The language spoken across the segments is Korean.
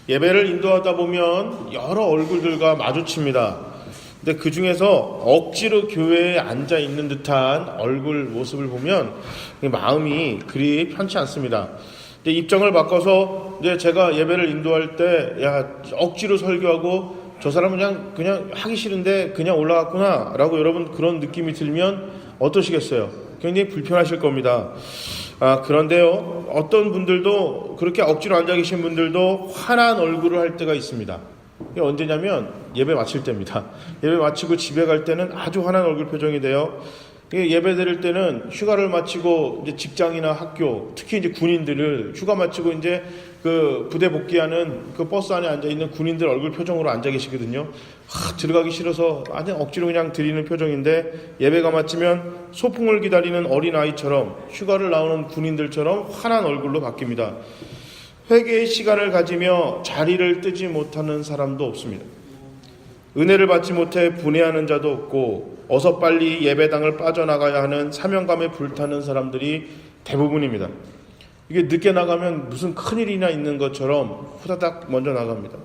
예배를 인도하다 보면 여러 얼굴들과 마주칩니다. 근데 그 중에서 억지로 교회에 앉아 있는 듯한 얼굴 모습을 보면 마음이 그리 편치 않습니다. 근데 입장을 바꿔서 이제 제가 예배를 인도할 때, 억지로 설교하고 저 사람은 그냥 하기 싫은데 그냥 올라갔구나 라고 여러분 그런 느낌이 들면 어떠시겠어요? 굉장히 불편하실 겁니다. 그런데요, 어떤 분들도, 그렇게 억지로 앉아 계신 분들도 환한 얼굴을 할 때가 있습니다. 이게 언제냐면 예배 마칠 때입니다. 예배 마치고 집에 갈 때는 아주 환한 얼굴 표정이 돼요. 예배 드릴 때는 휴가를 마치고 이제 직장이나 학교, 특히 이제 군인들을 휴가 마치고 이제 그 부대 복귀하는 그 버스 안에 앉아 있는 군인들 얼굴 표정으로 앉아 계시거든요. 들어가기 싫어서 아주 억지로 그냥 드리는 표정인데, 예배가 마치면 소풍을 기다리는 어린 아이처럼, 휴가를 나오는 군인들처럼 환한 얼굴로 바뀝니다. 회개의 시간을 가지며 자리를 뜨지 못하는 사람도 없습니다. 은혜를 받지 못해 분해하는 자도 없고, 어서 빨리 예배당을 빠져나가야 하는 사명감에 불타는 사람들이 대부분입니다. 이게 늦게 나가면 무슨 큰일이나 있는 것처럼 후다닥 먼저 나갑니다.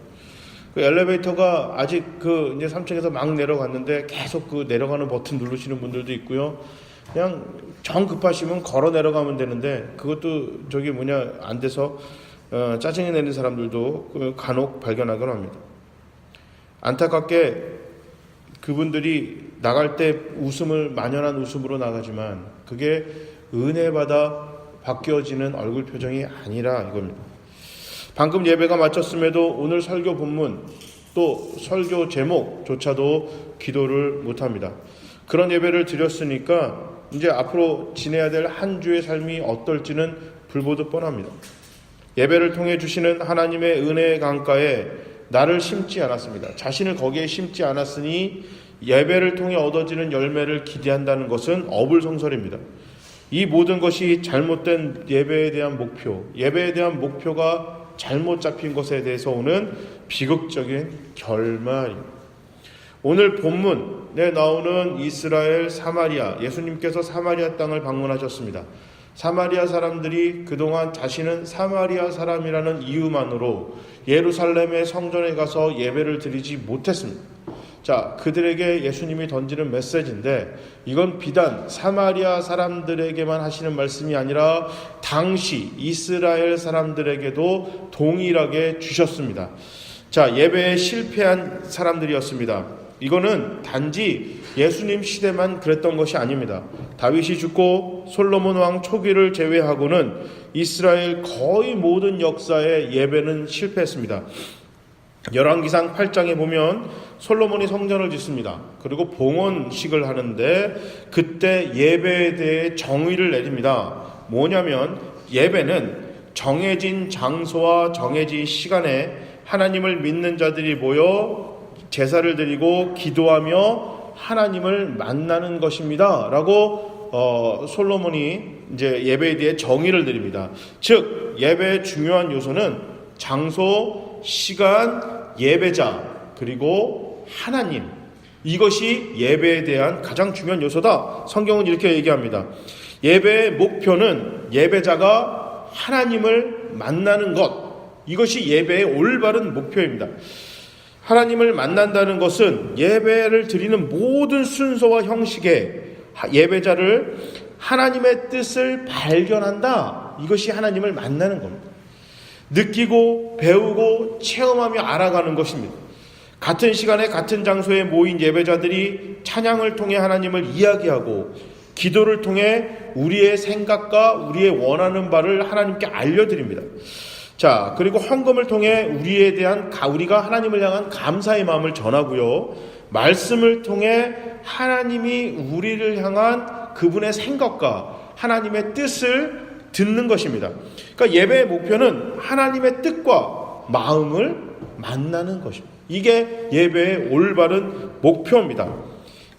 그 엘리베이터가 아직 이제 3층에서 막 내려갔는데 계속 그 내려가는 버튼 누르시는 분들도 있고요. 그냥 정 급하시면 걸어 내려가면 되는데 그것도 안 돼서 짜증이 내는 사람들도 간혹 발견하곤 합니다. 안타깝게 그분들이 나갈 때 만연한 웃음으로 나가지만 그게 은혜받아 바뀌어지는 얼굴 표정이 아니라 이겁니다. 방금 예배가 마쳤음에도 오늘 설교 본문 또 설교 제목조차도 기도를 못합니다. 그런 예배를 드렸으니까 이제 앞으로 지내야 될 한 주의 삶이 어떨지는 불보듯 뻔합니다. 예배를 통해 주시는 하나님의 은혜의 강가에 나를 심지 않았습니다. 자신을 거기에 심지 않았으니 예배를 통해 얻어지는 열매를 기대한다는 것은 어불성설입니다. 이 모든 것이 잘못된 예배에 대한 목표, 예배에 대한 목표가 잘못 잡힌 것에 대해서 오는 비극적인 결말입니다. 오늘 본문에 나오는 이스라엘 사마리아, 예수님께서 사마리아 땅을 방문하셨습니다. 사마리아 사람들이 그동안 자신은 사마리아 사람이라는 이유만으로 예루살렘의 성전에 가서 예배를 드리지 못했습니다. 그들에게 예수님이 던지는 메시지인데, 이건 비단 사마리아 사람들에게만 하시는 말씀이 아니라 당시 이스라엘 사람들에게도 동일하게 주셨습니다. 예배에 실패한 사람들이었습니다. 이거는 단지 예수님 시대만 그랬던 것이 아닙니다. 다윗이 죽고 솔로몬 왕 초기를 제외하고는 이스라엘 거의 모든 역사의 예배는 실패했습니다. 열왕기상 8장에 보면 솔로몬이 성전을 짓습니다. 그리고 봉헌식을 하는데 그때 예배에 대해 정의를 내립니다. 뭐냐면 예배는 정해진 장소와 정해진 시간에 하나님을 믿는 자들이 모여 제사를 드리고 기도하며 하나님을 만나는 것입니다. 라고 솔로몬이 이제 예배에 대해 정의를 내립니다. 즉 예배의 중요한 요소는 장소, 시간, 예배자, 그리고 하나님, 이것이 예배에 대한 가장 중요한 요소다. 성경은 이렇게 얘기합니다. 예배의 목표는 예배자가 하나님을 만나는 것, 이것이 예배의 올바른 목표입니다. 하나님을 만난다는 것은 예배를 드리는 모든 순서와 형식에 예배자를 하나님의 뜻을 발견한다. 이것이 하나님을 만나는 겁니다. 느끼고 배우고 체험하며 알아가는 것입니다. 같은 시간에 같은 장소에 모인 예배자들이 찬양을 통해 하나님을 이야기하고 기도를 통해 우리의 생각과 우리의 원하는 바를 하나님께 알려드립니다. 그리고 헌금을 통해 우리가 하나님을 향한 감사의 마음을 전하고요. 말씀을 통해 하나님이 우리를 향한 그분의 생각과 하나님의 뜻을 듣는 것입니다. 그러니까 예배의 목표는 하나님의 뜻과 마음을 만나는 것입니다. 이게 예배의 올바른 목표입니다.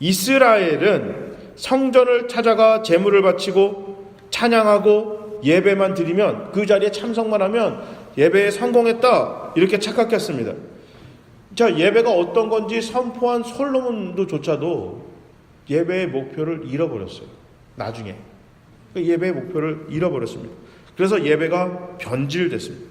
이스라엘은 성전을 찾아가 제물을 바치고 찬양하고 예배만 드리면, 그 자리에 참석만 하면 예배에 성공했다 이렇게 착각했습니다. 예배가 어떤 건지 선포한 솔로몬도조차도 예배의 목표를 잃어버렸어요. 나중에 예배의 목표를 잃어버렸습니다. 그래서 예배가 변질됐습니다.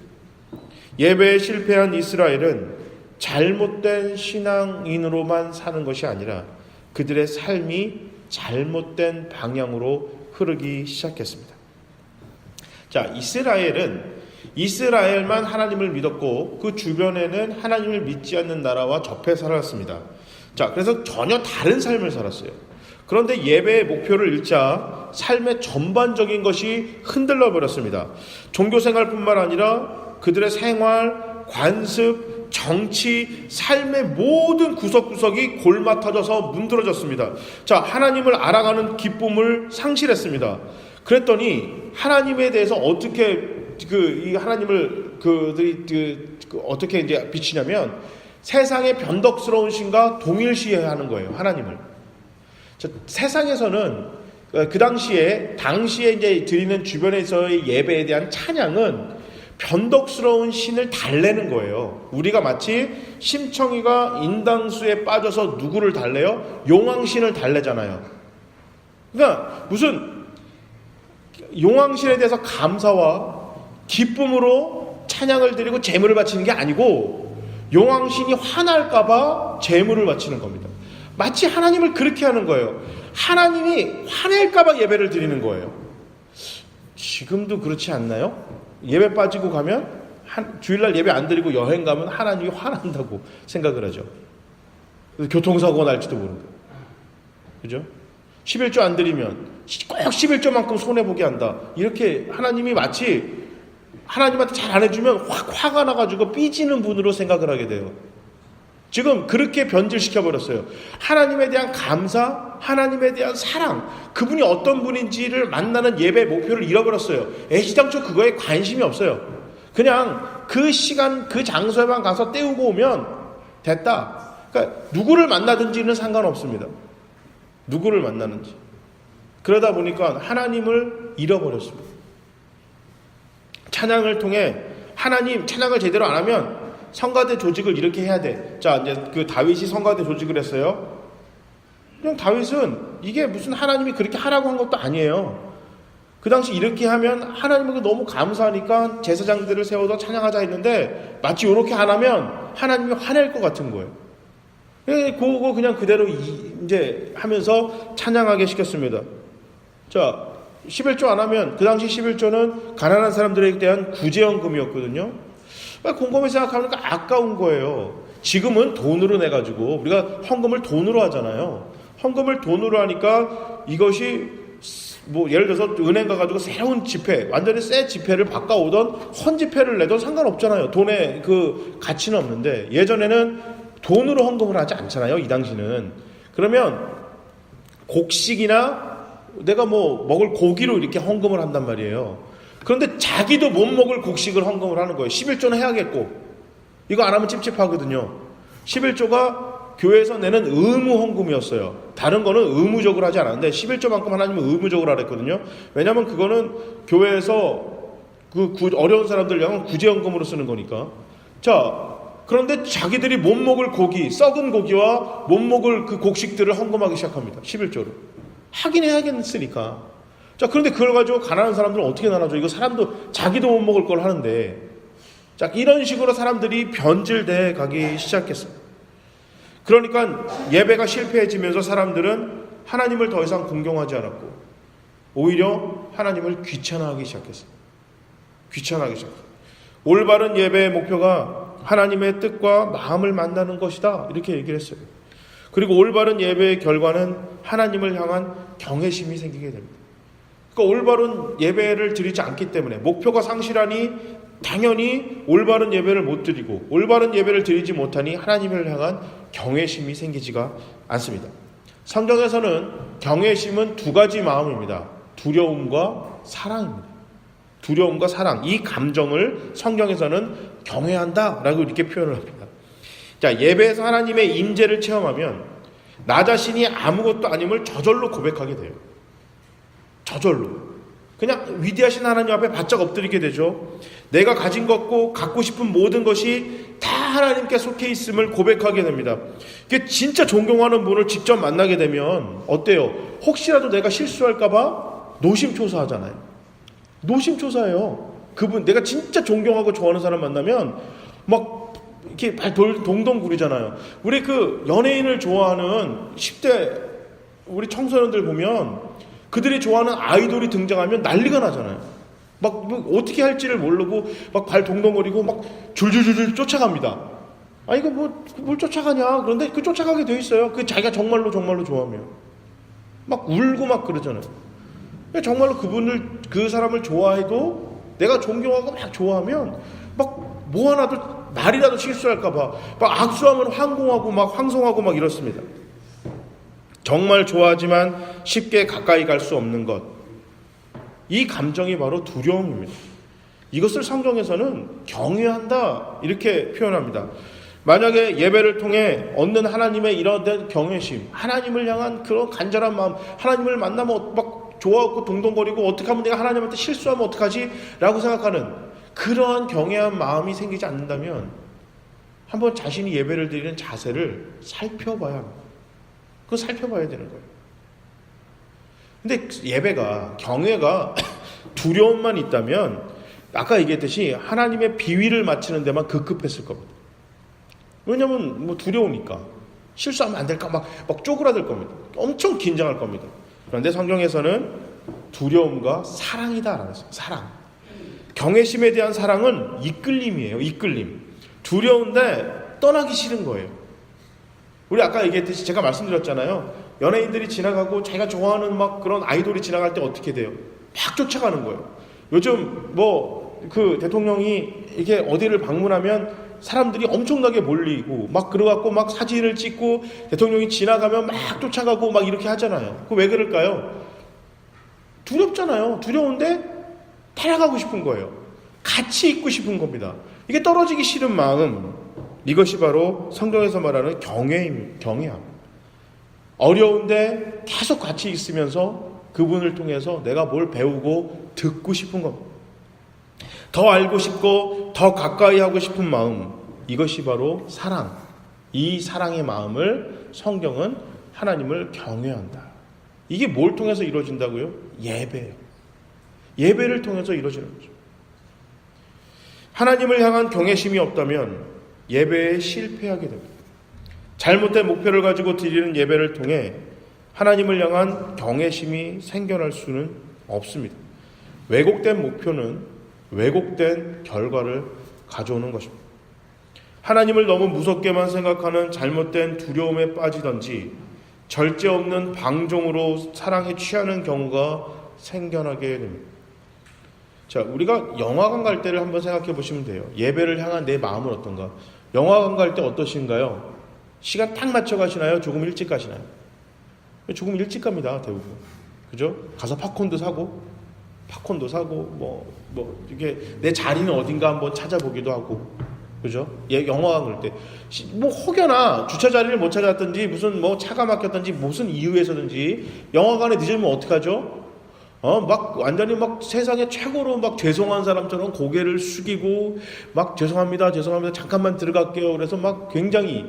예배에 실패한 이스라엘은 잘못된 신앙인으로만 사는 것이 아니라 그들의 삶이 잘못된 방향으로 흐르기 시작했습니다. 자, 이스라엘만 하나님을 믿었고 그 주변에는 하나님을 믿지 않는 나라와 접해 살았습니다. 자, 그래서 전혀 다른 삶을 살았어요. 그런데 예배의 목표를 잃자 삶의 전반적인 것이 흔들려 버렸습니다. 종교생활뿐만 아니라 그들의 생활, 관습, 정치, 삶의 모든 구석구석이 골마터져서 문드러졌습니다. 자, 하나님을 알아가는 기쁨을 상실했습니다. 그랬더니 하나님에 대해서 어떻게 이 하나님을 어떻게 이제 비치냐면 세상의 변덕스러운 신과 동일시하는 거예요. 하나님을. 자, 세상에서는 그 당시에 이제 드리는 주변에서의 예배에 대한 찬양은 변덕스러운 신을 달래는 거예요. 우리가 마치 심청이가 인당수에 빠져서 누구를 달래요? 용왕신을 달래잖아요. 그러니까 무슨 용왕신에 대해서 감사와 기쁨으로 찬양을 드리고 제물을 바치는 게 아니고 용왕신이 화날까봐 제물을 바치는 겁니다. 마치 하나님을 그렇게 하는 거예요. 하나님이 화낼까봐 예배를 드리는 거예요. 지금도 그렇지 않나요? 예배 빠지고 가면 주일날 예배 안 드리고 여행 가면 하나님이 화난다고 생각을 하죠. 교통사고가 날지도 모르고. 그죠? 11조 안 드리면 꼭 11조만큼 손해보게 한다. 이렇게 하나님이 마치 하나님한테 잘 안 해주면 확 화가 나가지고 삐지는 분으로 생각을 하게 돼요. 지금 그렇게 변질시켜버렸어요. 하나님에 대한 감사, 하나님에 대한 사랑, 그분이 어떤 분인지를 만나는 예배 목표를 잃어버렸어요. 애시당초 그거에 관심이 없어요. 그냥 그 시간, 그 장소에만 가서 때우고 오면 됐다. 그러니까 누구를 만나든지는 상관없습니다. 누구를 만나는지. 그러다 보니까 하나님을 잃어버렸습니다. 찬양을 통해 찬양을 제대로 안 하면 성가대 조직을 이렇게 해야 돼. 자, 이제 그 다윗이 성가대 조직을 했어요. 그냥 다윗은 이게 무슨 하나님이 그렇게 하라고 한 것도 아니에요. 그 당시 이렇게 하면 하나님에게 너무 감사하니까 제사장들을 세워서 찬양하자 했는데 마치 이렇게 안 하면 하나님이 화낼 것 같은 거예요. 그거 그냥 그대로 이제 하면서 찬양하게 시켰습니다. 자, 11조 안 하면 그 당시 11조는 가난한 사람들에 대한 구제연금이었거든요. 곰곰이 생각하니까 아까운 거예요. 지금은 돈으로 내가지고 우리가 헌금을 돈으로 하잖아요. 헌금을 돈으로 하니까 이것이 뭐 예를 들어서 은행 가가지고 새로운 지폐, 완전히 새 지폐를 바꿔오던 헌 지폐를 내도 상관없잖아요. 돈의 그 가치는 없는데 예전에는 돈으로 헌금을 하지 않잖아요. 이 당시는. 그러면 곡식이나 내가 뭐 먹을 고기로 이렇게 헌금을 한단 말이에요. 그런데 자기도 못 먹을 곡식을 헌금을 하는 거예요. 11조는 해야겠고 이거 안 하면 찝찝하거든요. 11조가 교회에서 내는 의무 헌금이었어요. 다른 거는 의무적으로 하지 않았는데 11조만큼 하나님은 의무적으로 하랬거든요. 왜냐하면 그거는 교회에서 어려운 사람들 향한 구제연금으로 쓰는 거니까. 자, 그런데 자기들이 못 먹을 고기, 썩은 고기와 못 먹을 그 곡식들을 헌금하기 시작합니다. 11조를. 하긴 해야겠으니까. 자, 그런데 그걸 가지고 가난한 사람들은 어떻게 나눠줘? 이거 사람도 자기도 못 먹을 걸 하는데. 자, 이런 식으로 사람들이 변질돼 가기 시작했습니다. 그러니까 예배가 실패해지면서 사람들은 하나님을 더 이상 공경하지 않았고 오히려 하나님을 귀찮아하기 시작했습니다. 귀찮아하기 시작했습니다. 올바른 예배의 목표가 하나님의 뜻과 마음을 만나는 것이다. 이렇게 얘기를 했어요. 그리고 올바른 예배의 결과는 하나님을 향한 경외심이 생기게 됩니다. 그러니까 올바른 예배를 드리지 않기 때문에 목표가 상실하니 당연히 올바른 예배를 못 드리고 올바른 예배를 드리지 못하니 하나님을 향한 경외심이 생기지가 않습니다. 성경에서는 경외심은 두 가지 마음입니다. 두려움과 사랑입니다. 두려움과 사랑, 이 감정을 성경에서는 경외한다라고 이렇게 표현을 합니다. 자, 예배에서 하나님의 임재를 체험하면 나 자신이 아무것도 아님을 저절로 고백하게 돼요. 저절로. 그냥 위대하신 하나님 앞에 바짝 엎드리게 되죠. 내가 가진 것고 갖고 싶은 모든 것이 다 하나님께 속해 있음을 고백하게 됩니다. 이게 진짜 존경하는 분을 직접 만나게 되면 어때요? 혹시라도 내가 실수할까 봐 노심초사하잖아요. 노심초사해요. 그분 내가 진짜 존경하고 좋아하는 사람 만나면 막 이렇게 발 동동 구리잖아요. 우리 그 연예인을 좋아하는 10대 우리 청소년들 보면 그들이 좋아하는 아이돌이 등장하면 난리가 나잖아요. 뭐 어떻게 할지를 모르고 막 발 동동거리고 막 줄줄줄 쫓아갑니다. 아 이거 뭘 쫓아가냐? 그런데 그 쫓아가게 돼 있어요. 그 자기가 정말로 좋아하면 막 울고 막 그러잖아요. 정말로 그 사람을 좋아해도 내가 존경하고 막 좋아하면 막 뭐 하나도 말이라도 실수할까봐 막 악수하면 황공하고 막 황송하고 막 이렇습니다. 정말 좋아하지만 쉽게 가까이 갈 수 없는 것. 이 감정이 바로 두려움입니다. 이것을 성경에서는 경외한다 이렇게 표현합니다. 만약에 예배를 통해 얻는 하나님의 이런 경외심, 하나님을 향한 그런 간절한 마음, 하나님을 만나면 막 좋아하고 동동거리고 어떻게 하면 내가 하나님한테 실수하면 어떡하지? 라고 생각하는 그러한 경외한 마음이 생기지 않는다면 한번 자신이 예배를 드리는 자세를 살펴봐야 합니다. 그거 살펴봐야 되는 거예요. 근데 예배가, 경외가 두려움만 있다면 아까 얘기했듯이 하나님의 비위를 맞추는 데만 급급했을 겁니다. 왜냐면 뭐 두려우니까 실수하면 안 될까 막 쪼그라들 겁니다. 엄청 긴장할 겁니다. 그런데 성경에서는 두려움과 사랑이다라고 했어요. 사랑. 경외심에 대한 사랑은 이끌림이에요. 이끌림. 두려운데 떠나기 싫은 거예요. 우리 아까 얘기했듯이 제가 말씀드렸잖아요. 연예인들이 지나가고 자기가 좋아하는 막 그런 아이돌이 지나갈 때 어떻게 돼요? 막 쫓아가는 거예요. 요즘 그 대통령이 이게 어디를 방문하면 사람들이 엄청나게 몰리고 막 그러갖고 막 사진을 찍고 대통령이 지나가면 막 쫓아가고 막 이렇게 하잖아요. 그 왜 그럴까요? 두렵잖아요. 두려운데 따라가고 싶은 거예요. 같이 있고 싶은 겁니다. 이게 떨어지기 싫은 마음, 이것이 바로 성경에서 말하는 경외함. 어려운데 계속 같이 있으면서 그분을 통해서 내가 뭘 배우고 듣고 싶은 겁니다. 더 알고 싶고 더 가까이 하고 싶은 마음, 이것이 바로 사랑. 이 사랑의 마음을 성경은 하나님을 경외한다. 이게 뭘 통해서 이루어진다고요? 예배예요. 예배를 통해서 이루어지는 거죠. 하나님을 향한 경외심이 없다면 예배에 실패하게 됩니다. 잘못된 목표를 가지고 드리는 예배를 통해 하나님을 향한 경외심이 생겨날 수는 없습니다. 왜곡된 목표는 왜곡된 결과를 가져오는 것입니다. 하나님을 너무 무섭게만 생각하는 잘못된 두려움에 빠지든지 절제 없는 방종으로 사랑에 취하는 경우가 생겨나게 됩니다. 자, 우리가 영화관 갈 때를 한번 생각해 보시면 돼요. 예배를 향한 내 마음은 어떤가? 영화관 갈 때 어떠신가요? 시간 딱 맞춰 가시나요? 조금 일찍 가시나요? 조금 일찍 갑니다, 대부분. 그죠? 가서 팝콘도 사고, 이게 내 자리는 어딘가 한번 찾아보기도 하고, 그죠? 영화관 갈 때. 혹여나 주차 자리를 못 찾았든지, 무슨 차가 막혔든지, 무슨 이유에서든지, 영화관에 늦으면 어떡하죠? 완전히 세상에 최고로 죄송한 사람처럼 고개를 숙이고, 죄송합니다, 잠깐만 들어갈게요. 그래서 굉장히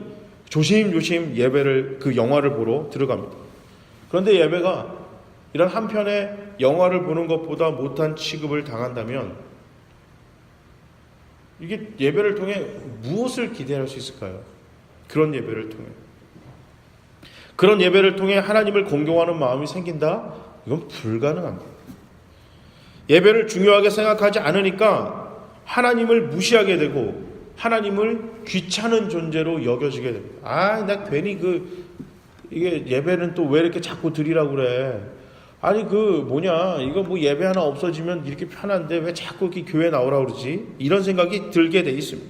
조심조심 예배를, 그 영화를 보러 들어갑니다. 그런데 예배가 이런 한편의 영화를 보는 것보다 못한 취급을 당한다면, 이게 예배를 통해 무엇을 기대할 수 있을까요? 그런 예배를 통해 하나님을 공경하는 마음이 생긴다? 이건 불가능합니다. 예배를 중요하게 생각하지 않으니까 하나님을 무시하게 되고 하나님을 귀찮은 존재로 여겨지게 됩니다. 나 괜히 이게 예배는 또 왜 이렇게 자꾸 드리라고 그래? 아니 이거 예배 하나 없어지면 이렇게 편한데 왜 자꾸 이렇게 교회 나오라 그러지? 이런 생각이 들게 돼 있습니다.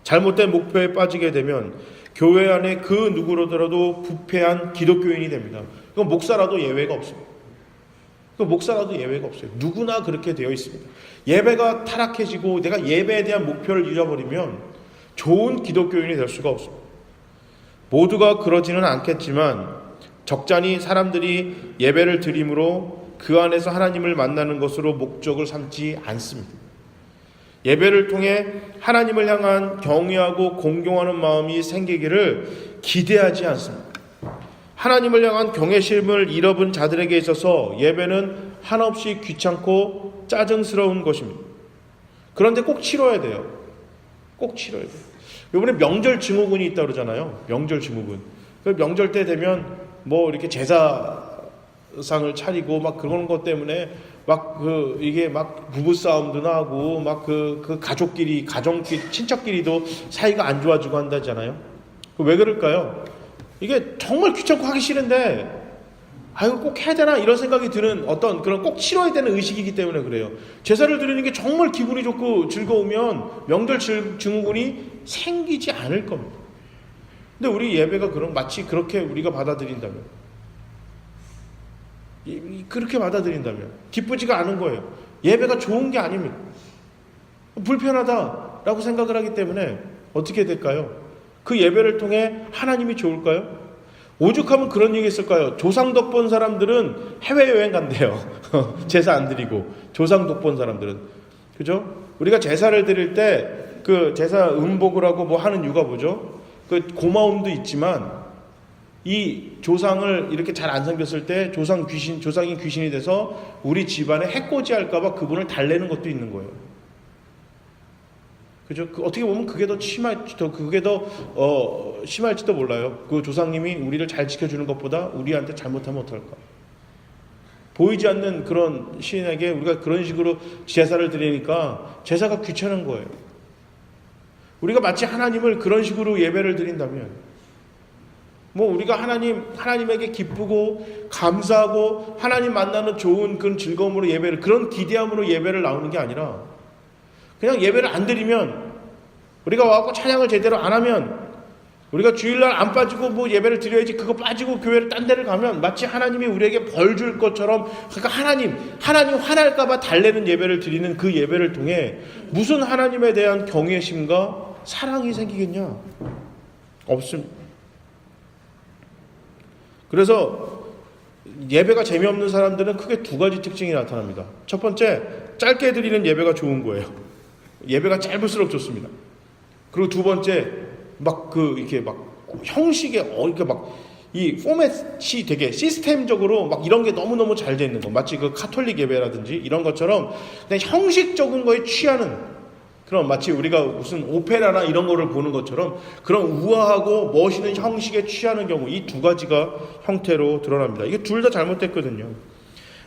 잘못된 목표에 빠지게 되면 교회 안에 그 누구로더라도 부패한 기독교인이 됩니다. 그건 목사라도 예외가 없습니다. 누구나 그렇게 되어 있습니다. 예배가 타락해지고 내가 예배에 대한 목표를 잃어버리면 좋은 기독교인이 될 수가 없습니다. 모두가 그러지는 않겠지만 적잖이 사람들이 예배를 드림으로 그 안에서 하나님을 만나는 것으로 목적을 삼지 않습니다. 예배를 통해 하나님을 향한 경외하고 공경하는 마음이 생기기를 기대하지 않습니다. 하나님을 향한 경외심을 잃어본 자들에게 있어서 예배는 한없이 귀찮고 짜증스러운 것입니다. 그런데 꼭 치러야 돼요. 꼭 치러야 돼요. 이번에 명절 증후군이 있다고 그러잖아요. 명절 증후군. 그 명절 때 되면 뭐 이렇게 제사상을 차리고 막 그런 것 때문에 막 이게 막 부부싸움도 나고 막 가족끼리, 친척끼리도 사이가 안 좋아지고 한다잖아요. 왜 그럴까요? 이게 정말 귀찮고 하기 싫은데 아이고 꼭 해야 되나 이런 생각이 드는 어떤 그런 꼭 치러야 되는 의식이기 때문에 그래요. 제사를 드리는 게 정말 기분이 좋고 즐거우면 명절 증후군이 생기지 않을 겁니다. 근데 우리 예배가 마치 그렇게 우리가 받아들인다면, 그렇게 받아들인다면 기쁘지가 않은 거예요. 예배가 좋은 게 아닙니다. 불편하다라고 생각을 하기 때문에 어떻게 될까요? 그 예배를 통해 하나님이 좋을까요? 오죽하면 그런 얘기 했을까요? 조상 덕본 사람들은 해외여행 간대요. 제사 안 드리고. 조상 덕본 사람들은. 그죠? 우리가 제사를 드릴 때 그 제사 음복을 하고 뭐 하는 이유가 뭐죠? 그 고마움도 있지만 이 조상을 이렇게 잘 안 섬겼을 때 조상이 귀신이 돼서 우리 집안에 해코지 할까봐 그분을 달래는 것도 있는 거예요. 그죠? 어떻게 보면 그게 더 심할지도 몰라요. 그 조상님이 우리를 잘 지켜주는 것보다 우리한테 잘못하면 어떡할까? 보이지 않는 그런 시인에게 우리가 그런 식으로 제사를 드리니까 제사가 귀찮은 거예요. 우리가 마치 하나님을 그런 식으로 예배를 드린다면, 뭐 우리가 하나님에게 기쁘고 감사하고 하나님 만나는 좋은 그런 즐거움으로 그런 기대함으로 예배를 나오는 게 아니라 그냥 예배를 안 드리면, 우리가 와갖고 찬양을 제대로 안 하면, 우리가 주일날 안 빠지고 뭐 예배를 드려야지 그거 빠지고 교회를 딴 데를 가면 마치 하나님이 우리에게 벌 줄 것처럼, 그러니까 하나님 화날까봐 달래는 예배를 드리는 그 예배를 통해 무슨 하나님에 대한 경외심과 사랑이 생기겠냐? 없습니다. 그래서 예배가 재미없는 사람들은 크게 두 가지 특징이 나타납니다. 첫 번째, 짧게 드리는 예배가 좋은 거예요. 예배가 짧을수록 좋습니다. 그리고 두 번째, 이렇게 형식에, 이렇게 이 포맷이 되게 시스템적으로 이런 게 너무너무 잘 돼 있는 거. 마치 그 카톨릭 예배라든지 이런 것처럼 그냥 형식적인 거에 취하는, 그럼 마치 우리가 무슨 오페라나 이런 거를 보는 것처럼 그런 우아하고 멋있는 형식에 취하는 경우, 이 두 가지가 형태로 드러납니다. 이게 둘 다 잘못됐거든요.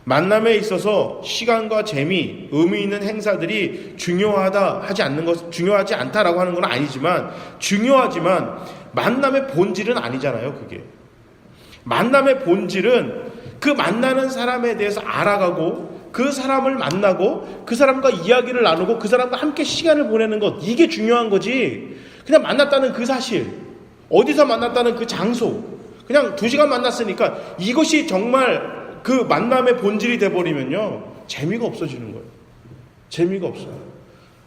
만남에 있어서 시간과 재미, 의미 있는 행사들이 중요하지 않다라고 하는 건 아니지만, 중요하지만 만남의 본질은 아니잖아요, 그게. 만남의 본질은 그 만나는 사람에 대해서 알아가고, 그 사람을 만나고, 그 사람과 이야기를 나누고, 그 사람과 함께 시간을 보내는 것, 이게 중요한 거지. 그냥 만났다는 그 사실, 어디서 만났다는 그 장소, 그냥 2시간 만났으니까 이것이 정말 그 만남의 본질이 돼버리면요, 재미가 없어지는 거예요. 재미가 없어요.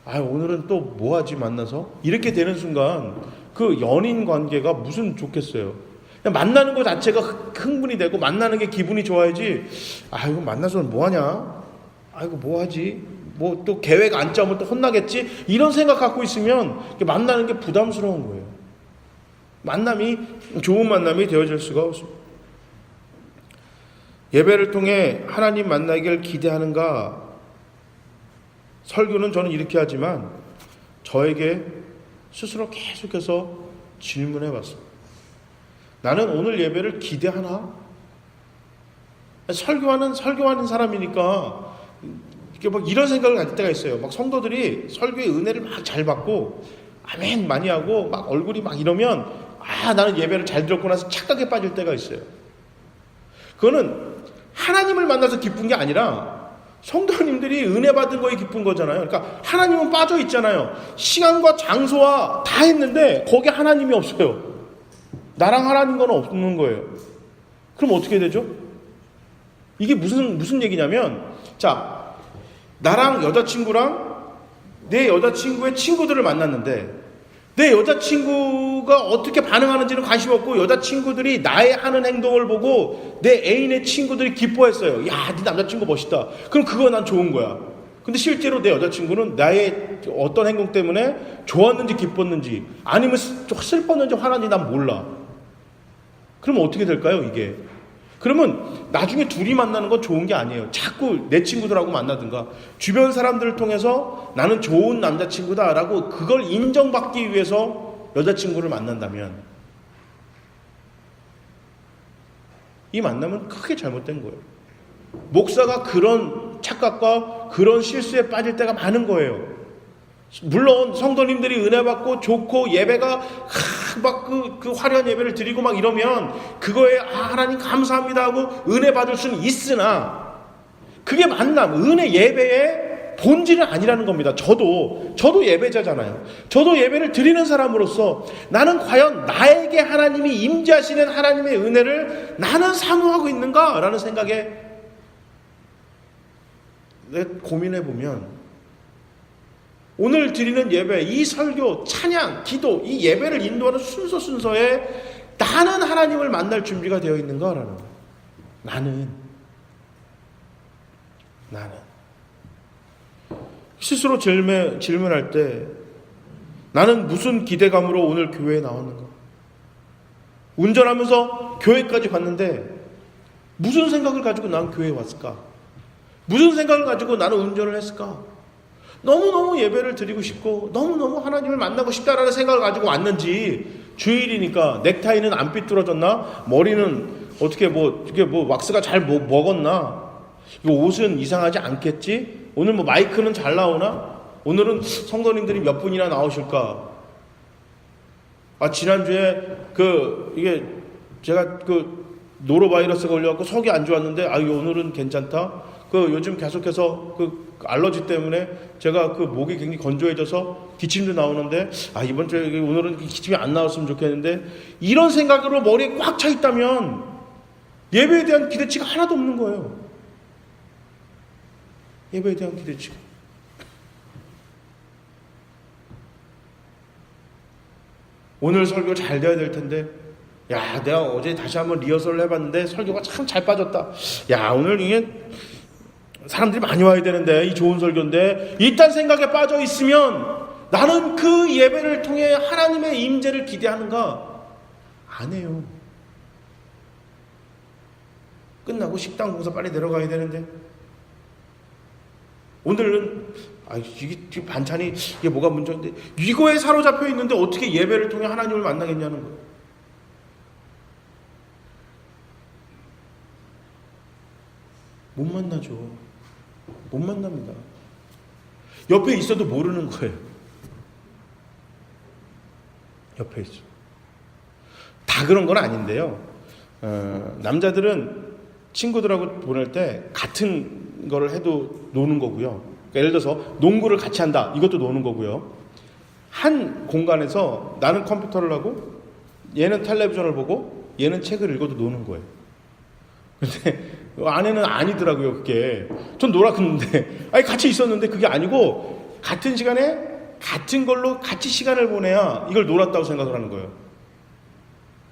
오늘은 또 뭐하지 만나서? 이렇게 되는 순간 그 연인 관계가 무슨 좋겠어요. 그냥 만나는 것 자체가 흥분이 되고 만나는 게 기분이 좋아야지, 이거 만나서 뭐하냐? 이거 뭐하지? 뭐 또 계획 안 짜면 또 혼나겠지? 이런 생각 갖고 있으면 만나는 게 부담스러운 거예요. 좋은 만남이 되어질 수가 없습니다. 예배를 통해 하나님 만나기를 기대하는가? 설교는 저는 이렇게 하지만 저에게 스스로 계속해서 질문해 봤습니다. 나는 오늘 예배를 기대하나? 설교하는 사람이니까 이렇게 이런 생각을 가질 때가 있어요. 성도들이 설교의 은혜를 잘 받고 아멘 많이 하고 얼굴이 이러면 나는 예배를 잘 들었구나 해서 착각에 빠질 때가 있어요. 그거는 하나님을 만나서 기쁜 게 아니라 성도님들이 은혜 받은 거에 기쁜 거잖아요. 그러니까 하나님은 빠져 있잖아요. 시간과 장소와 다 했는데 거기에 하나님이 없어요. 나랑 하나님과는 없는 거예요. 그럼 어떻게 되죠? 이게 무슨 얘기냐면, 자, 나랑 여자친구랑 내 여자친구의 친구들을 만났는데 내 여자친구가 어떻게 반응하는지는 관심 없고, 여자친구들이 나의 하는 행동을 보고 내 애인의 친구들이 기뻐했어요. 야, 네 남자친구 멋있다. 그럼 그거 난 좋은 거야. 근데 실제로 내 여자친구는 나의 어떤 행동 때문에 좋았는지 기뻤는지, 아니면 슬펐는지 화났는지 난 몰라. 그럼 어떻게 될까요, 이게? 그러면 나중에 둘이 만나는 건 좋은 게 아니에요. 자꾸 내 친구들하고 만나든가 주변 사람들을 통해서 나는 좋은 남자친구다라고 그걸 인정받기 위해서 여자친구를 만난다면 이 만남은 크게 잘못된 거예요. 목사가 그런 착각과 그런 실수에 빠질 때가 많은 거예요. 물론 성도님들이 은혜 받고 좋고 예배가 막 그 화려한 예배를 드리고 막 이러면 그거에 하나님 감사합니다 하고 은혜 받을 수는 있으나 그게 만남, 은혜 예배의 본질은 아니라는 겁니다. 저도 예배자잖아요. 저도 예배를 드리는 사람으로서 나는 과연 나에게 하나님이 임재하시는 하나님의 은혜를 나는 사모하고 있는가라는 생각에 고민해보면 오늘 드리는 예배, 이 설교, 찬양, 기도, 이 예배를 인도하는 순서에 나는 하나님을 만날 준비가 되어 있는가라는 거예요. 나는 스스로 질문할 때 나는 무슨 기대감으로 오늘 교회에 나왔는가? 운전하면서 교회까지 갔는데 무슨 생각을 가지고 난 교회에 왔을까? 무슨 생각을 가지고 나는 운전을 했을까? 너무너무 예배를 드리고 싶고 너무너무 하나님을 만나고 싶다라는 생각을 가지고 왔는지 주일이니까 넥타이는 안 삐뚤어졌나? 머리는 어떻게 이게 왁스가 잘 먹었나? 이거 옷은 이상하지 않겠지? 오늘 마이크는 잘 나오나? 오늘은 성도님들이 몇 분이나 나오실까? 지난주에 이게 제가 노로바이러스가 걸려갖고 속이 안 좋았는데 오늘은 괜찮다? 요즘 계속해서 알러지 때문에 제가 목이 굉장히 건조해져서 기침도 나오는데 이번 주에 오늘은 기침이 안 나왔으면 좋겠는데 이런 생각으로 머리에 꽉 차 있다면 예배에 대한 기대치가 하나도 없는 거예요. 예배에 대한 기대치가. 오늘 설교 잘 돼야 될 텐데 내가 어제 다시 한번 리허설을 해봤는데 설교가 참 잘 빠졌다. 오늘 이게 사람들이 많이 와야 되는데 이 좋은 설교인데 이딴 생각에 빠져 있으면 나는 그 예배를 통해 하나님의 임재를 기대하는가? 안 해요. 끝나고 식당 공사 빨리 내려가야 되는데 오늘은 이게 반찬이 이게 뭐가 문제인데 이거에 사로잡혀 있는데 어떻게 예배를 통해 하나님을 만나겠냐는 거예요. 못 만나죠. 못 만납니다. 옆에 있어도 모르는 거예요. 옆에 있어. 다 그런 건 아닌데요. 남자들은 친구들하고 보낼 때 같은 거를 해도 노는 거고요. 그러니까 예를 들어서 농구를 같이 한다. 이것도 노는 거고요. 한 공간에서 나는 컴퓨터를 하고 얘는 텔레비전을 보고 얘는 책을 읽어도 노는 거예요. 근데 아내는 아니더라고요. 그게 전 놀았는데 같이 있었는데 그게 아니고 같은 시간에 같은 걸로 같이 시간을 보내야 이걸 놀았다고 생각을 하는 거예요.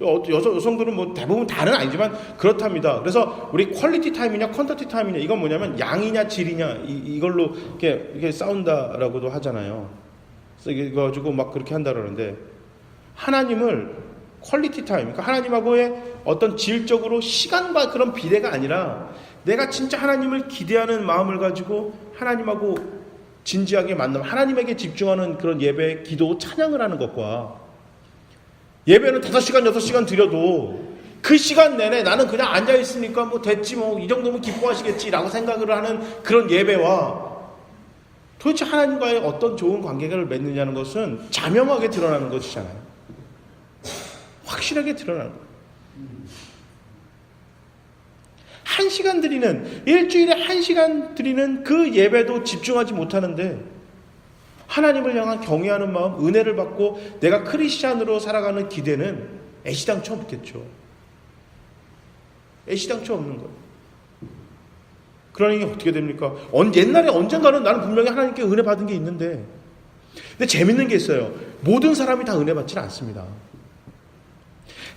여성들은 대부분 다는 아니지만 그렇답니다. 그래서 우리 퀄리티 타임이냐 퀀터티 타임이냐 이건 뭐냐면 양이냐 질이냐 이걸로 이렇게 싸운다라고도 하잖아요. 그래서 이거 가지고 막 그렇게 한다 그러는데 하나님을 퀄리티 타임, 그러니까 하나님하고의 어떤 질적으로 시간과 그런 비례가 아니라 내가 진짜 하나님을 기대하는 마음을 가지고 하나님하고 진지하게 만남, 하나님에게 집중하는 그런 예배, 기도, 찬양을 하는 것과 예배는 5시간, 6시간 드려도 그 시간 내내 나는 그냥 앉아있으니까 됐지 이 정도면 기뻐하시겠지라고 생각을 하는 그런 예배와 도대체 하나님과의 어떤 좋은 관계를 맺느냐는 것은 자명하게 드러나는 것이잖아요. 확실하게 드러나는 거예요. 1시간 드리는, 일주일에 1시간 드리는 그 예배도 집중하지 못하는데 하나님을 향한 경외하는 마음, 은혜를 받고 내가 크리스찬으로 살아가는 기대는 애시당초 없겠죠. 애시당초 없는 거예요. 그러니 어떻게 됩니까? 옛날에 언젠가는 나는 분명히 하나님께 은혜 받은 게 있는데 근데 재밌는 게 있어요. 모든 사람이 다 은혜 받지는 않습니다.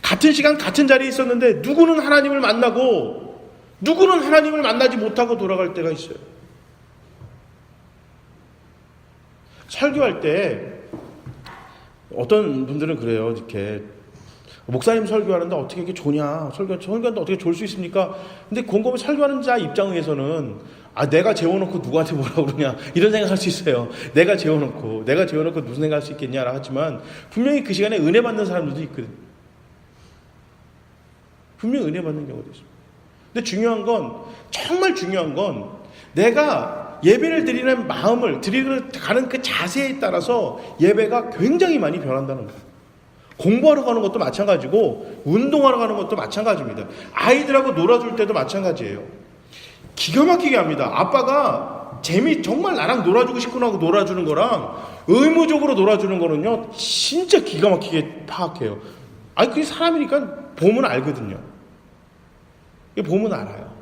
같은 시간 같은 자리에 있었는데 누구는 하나님을 만나고 누구는 하나님을 만나지 못하고 돌아갈 때가 있어요. 설교할 때 어떤 분들은 그래요. 이렇게 목사님 설교하는데 어떻게 이게 좋냐? 설교하는데 어떻게 좋을 수 있습니까? 근데 곰곰이 설교하는 자 입장에서는 내가 재워놓고 누구한테 뭐라고 그러냐 이런 생각할 수 있어요. 내가 재워놓고 무슨 생각할 수 있겠냐라 하지만 분명히 그 시간에 은혜 받는 사람들도 있거든. 분명히 은혜 받는 경우도 있습니다. 근데 정말 중요한 건 내가 예배를 드리는 마음을 드리는 가는 그 자세에 따라서 예배가 굉장히 많이 변한다는 거예요. 공부하러 가는 것도 마찬가지고 운동하러 가는 것도 마찬가지입니다. 아이들하고 놀아줄 때도 마찬가지예요. 기가 막히게 합니다. 아빠가 정말 나랑 놀아주고 싶구나 하고 놀아주는 거랑 의무적으로 놀아주는 거는요 진짜 기가 막히게 파악해요. 그게 사람이니까 보면 알거든요. 보면 알아요.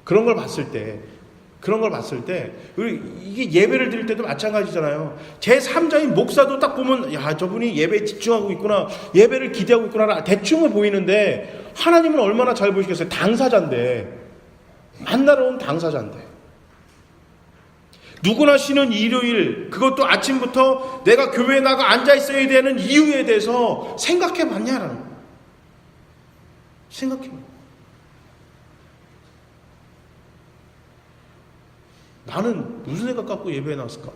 그런 걸 봤을 때 이게 예배를 드릴 때도 마찬가지잖아요. 제3자인 목사도 딱 보면 저분이 예배에 집중하고 있구나, 예배를 기대하고 있구나 대충은 보이는데 하나님은 얼마나 잘 보시겠어요. 당사자인데, 만나러 온 당사자인데, 누구나 쉬는 일요일, 그것도 아침부터 내가 교회에 나가 앉아 있어야 되는 이유에 대해서 생각해 봤냐라는 거예요. 생각해 봤냐. 나는 무슨 생각 갖고 예배에 나왔을까?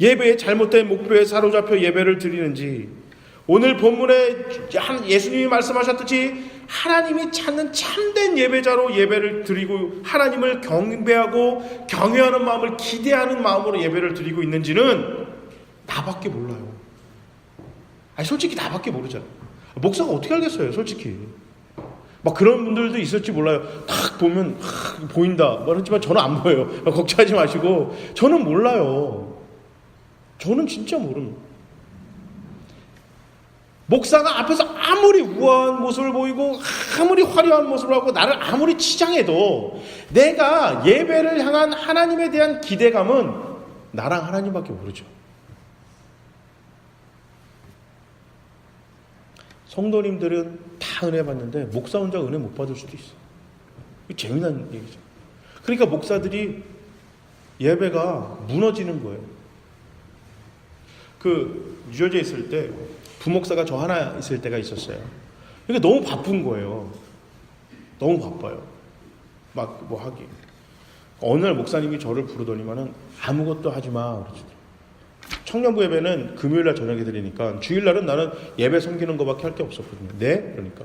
예배의 잘못된 목표에 사로잡혀 예배를 드리는지, 오늘 본문에 예수님이 말씀하셨듯이 하나님이 찾는 참된 예배자로 예배를 드리고 하나님을 경배하고 경외하는 마음을 기대하는 마음으로 예배를 드리고 있는지는 나밖에 몰라요. 솔직히 나밖에 모르잖아요. 목사가 어떻게 알겠어요, 솔직히. 그런 분들도 있을지 몰라요. 딱 보면 보인다 말했지만 저는 안 보여요. 걱정하지 마시고. 저는 몰라요. 저는 진짜 모릅니다. 목사가 앞에서 아무리 우아한 모습을 보이고 아무리 화려한 모습을 하고 나를 아무리 치장해도 내가 예배를 향한 하나님에 대한 기대감은 나랑 하나님밖에 모르죠. 성도님들은 다 은혜 받는데 목사 혼자 은혜 못 받을 수도 있어요. 이게 재미난 얘기죠. 그러니까 목사들이 예배가 무너지는 거예요. 뉴저지에 있을 때 부목사가 저 하나 있을 때가 있었어요. 그러니까 너무 바쁜 거예요. 너무 바빠요. 하기. 어느 날 목사님이 저를 부르더니만은 아무것도 하지 마. 그러죠. 청년부 예배는 금요일날 저녁에 드리니까 주일날은 나는 예배 섬기는 것밖에 할 게 없었거든요. 네? 그러니까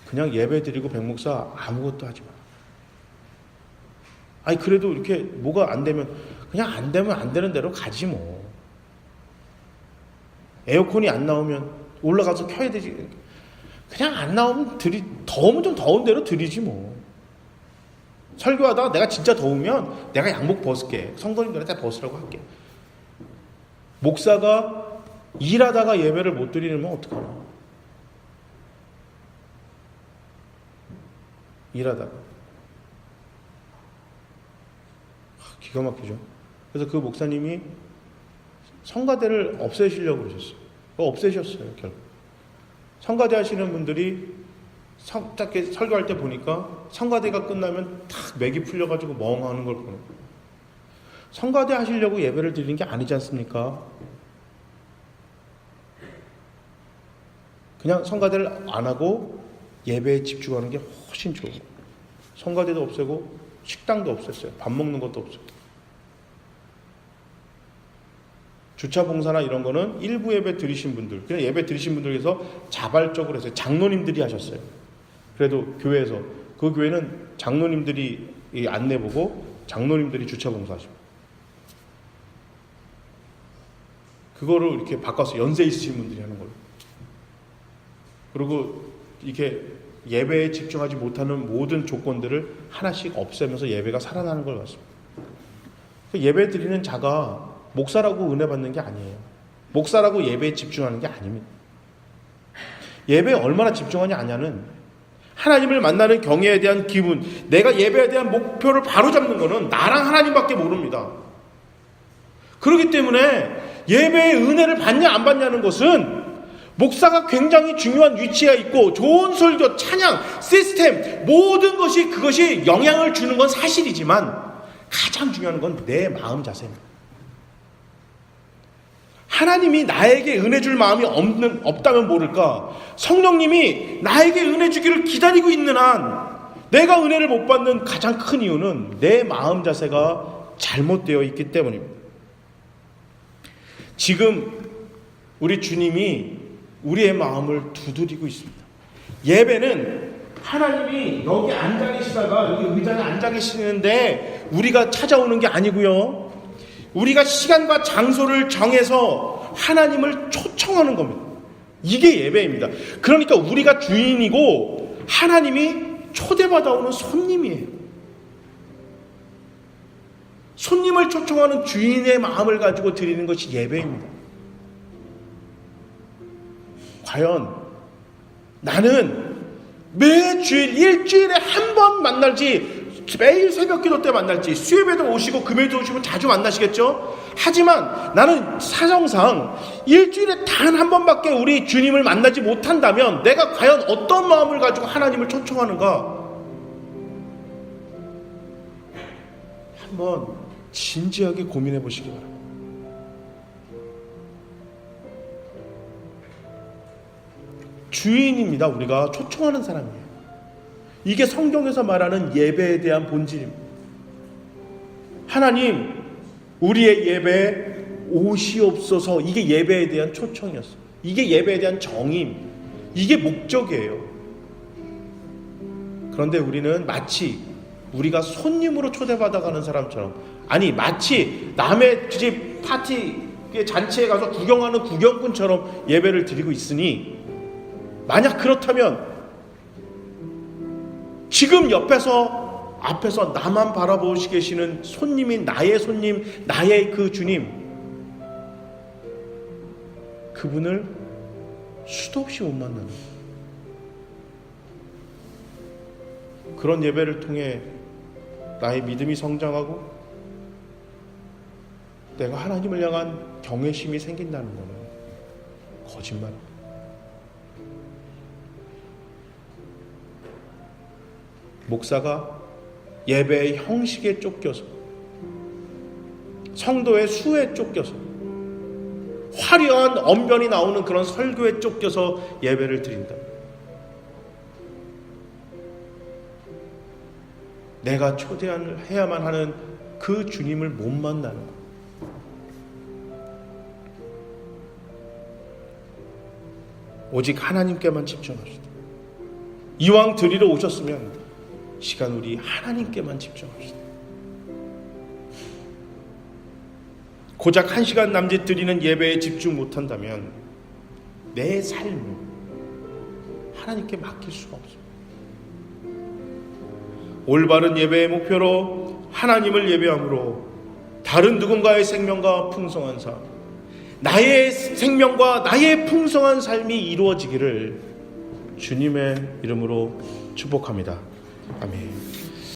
그냥 예배 드리고 백목사 아무것도 하지 마. 그래도 이렇게 뭐가 안 되면 그냥 안 되면 안 되는 대로 가지 뭐. 에어컨이 안 나오면 올라가서 켜야 되지. 그냥 안 나오면 더우면 좀 더운 대로 드리지 뭐. 설교하다가 내가 진짜 더우면 내가 양복 벗을게. 성도님들한테 벗으라고 할게. 목사가 일하다가 예배를 못 드리면 어떡하나. 일하다가. 기가 막히죠. 그래서 그 목사님이 성가대를 없애시려고 그러셨어요. 없애셨어요, 결국. 성가대 하시는 분들이 짧게 설교할 때 보니까 성가대가 끝나면 탁 맥이 풀려가지고 멍하는 걸 보는 거예요. 성가대 하시려고 예배를 드리는 게 아니지 않습니까? 그냥 성가대를 안 하고 예배에 집중하는 게 훨씬 좋아요. 성가대도 없애고 식당도 없앴어요. 밥 먹는 것도 없어요. 주차 봉사나 이런 거는 일부 예배 드리신 분들, 그냥 예배 드리신 분들께서 자발적으로 했어요. 장로님들이 하셨어요. 그래도 교회에서 그 교회는 장로님들이 안내 보고 장로님들이 주차 봉사하십니다. 그거를 이렇게 바꿔서 연세 있으신 분들이 하는 걸로. 그리고 이렇게 예배에 집중하지 못하는 모든 조건들을 하나씩 없애면서 예배가 살아나는 걸 봤습니다. 예배 드리는 자가 목사라고 은혜 받는 게 아니에요. 목사라고 예배에 집중하는 게 아닙니다. 예배에 얼마나 집중하냐 아냐는 하나님을 만나는 경외에 대한 기분, 내가 예배에 대한 목표를 바로잡는 거는 나랑 하나님밖에 모릅니다. 그렇기 때문에 예배의 은혜를 받냐 안 받냐는 것은 목사가 굉장히 중요한 위치에 있고 좋은 설교, 찬양, 시스템 모든 것이 그것이 영향을 주는 건 사실이지만 가장 중요한 건 내 마음 자세입니다. 하나님이 나에게 은혜 줄 마음이 없다면 모를까, 성령님이 나에게 은혜 주기를 기다리고 있는 한 내가 은혜를 못 받는 가장 큰 이유는 내 마음 자세가 잘못되어 있기 때문입니다. 지금 우리 주님이 우리의 마음을 두드리고 있습니다. 예배는 하나님이 여기 앉아 계시다가 여기 의자에 앉아 계시는데 우리가 찾아오는 게 아니고요, 우리가 시간과 장소를 정해서 하나님을 초청하는 겁니다. 이게 예배입니다. 그러니까 우리가 주인이고 하나님이 초대받아오는 손님이에요. 손님을 초청하는 주인의 마음을 가지고 드리는 것이 예배입니다. 과연 나는 매주일 일주일에 한 번 만날지, 매일 새벽기도 때 만날지, 수요예배도 오시고 금요일도 오시면 자주 만나시겠죠? 하지만 나는 사정상 일주일에 단 한 번밖에 우리 주님을 만나지 못한다면 내가 과연 어떤 마음을 가지고 하나님을 초청하는가? 한번 진지하게 고민해 보시기 바랍니다. 주인입니다. 우리가 초청하는 사람이에요. 이게 성경에서 말하는 예배에 대한 본질입니다. 하나님, 우리의 예배에 오시옵소서. 이게 예배에 대한 초청이었어요. 이게 예배에 대한 정의입니다. 이게 목적이에요. 그런데 우리는 마치 우리가 손님으로 초대받아가는 사람처럼, 아니 마치 남의 집 파티 잔치에 가서 구경하는 구경꾼처럼 예배를 드리고 있으니, 만약 그렇다면 지금 앞에서 나만 바라보시 계시는 손님인 나의 손님, 나의 그 주님, 그분을 수도 없이 못 만나는 그런 예배를 통해 나의 믿음이 성장하고 내가 하나님을 향한 경외심이 생긴다는 것은 거짓말입니다. 목사가 예배의 형식에 쫓겨서, 성도의 수에 쫓겨서, 화려한 언변이 나오는 그런 설교에 쫓겨서 예배를 드린다. 내가 초대해야만 하는 그 주님을 못 만나는 것. 오직 하나님께만 집중합시다. 이왕 드리러 오셨으면 시간 우리 하나님께만 집중합시다. 고작 1시간 남짓 드리는 예배에 집중 못한다면 내 삶을 하나님께 맡길 수가 없습니다. 올바른 예배의 목표로 하나님을 예배함으로 다른 누군가의 생명과 풍성한 삶, 나의 생명과 나의 풍성한 삶이 이루어지기를 주님의 이름으로 축복합니다. 아멘.